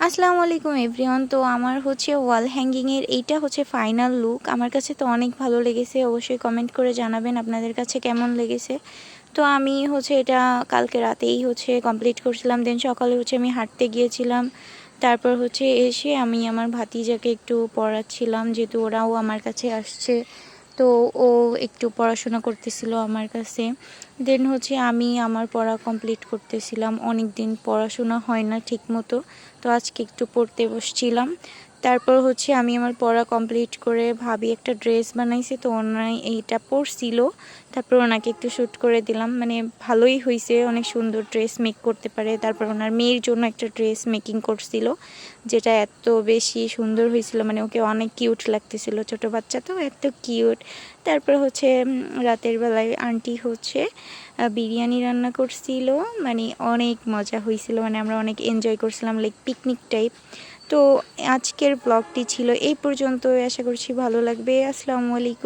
আসসালামু আলাইকুম এভরিওয়ান। তো আমার হচ্ছে ওয়াল হ্যাঙ্গিংয়ের এইটা হচ্ছে ফাইনাল লুক। আমার কাছে তো অনেক ভালো লেগেছে, অবশ্যই কমেন্ট করে জানাবেন আপনাদের কাছে কেমন লেগেছে। তো আমি হচ্ছে এটা কালকে রাতেই হচ্ছে কমপ্লিট করছিলাম, দেন সকালে হচ্ছে আমি হাঁটতে গিয়েছিলাম। তারপর হচ্ছে এসে আমি আমার ভাতিজাকে একটু পড়াচ্ছিলাম, যেহেতু ওরাও আমার কাছে আসছে। তো ও একটু পড়াশোনা করতেছিল আমার কাছে। দেন হচ্ছে আমি আমার পড়া কমপ্লিট করতেছিলাম, অনেক দিন পড়াশোনা হয় না ঠিক মতো, তো আজকে একটু পড়তে বসছিলাম। তারপর হচ্ছে আমি আমার পড়া কমপ্লিট করে ভাবি একটা ড্রেস বানাইছে, তো ওনাই এইটা পরছিল। তারপর ওনাকে একটু শ্যুট করে দিলাম, মানে ভালোই হয়েছে, অনেক সুন্দর ড্রেস মেক করতে পারে। তারপর ওনার মেয়ের জন্য একটা ড্রেস মেকিং করছিল, যেটা এত বেশি সুন্দর হয়েছিল, মানে ওকে অনেক কিউট লাগতেছিল, ছোট বাচ্চা তো এত কিউট। তারপর হচ্ছে রাতের বেলায় আন্টি হচ্ছে বিরিয়ানি রান্না করছিল, মানে অনেক মজা হয়েছিল, মানে আমরা অনেক এনজয় করছিলাম, লাইক পিকনিক টাইপ। তো আজকের ব্লগটি ছিল এই পর্যন্ত, আশা করছি ভালো লাগবে। আসসালামু আলাইকুম।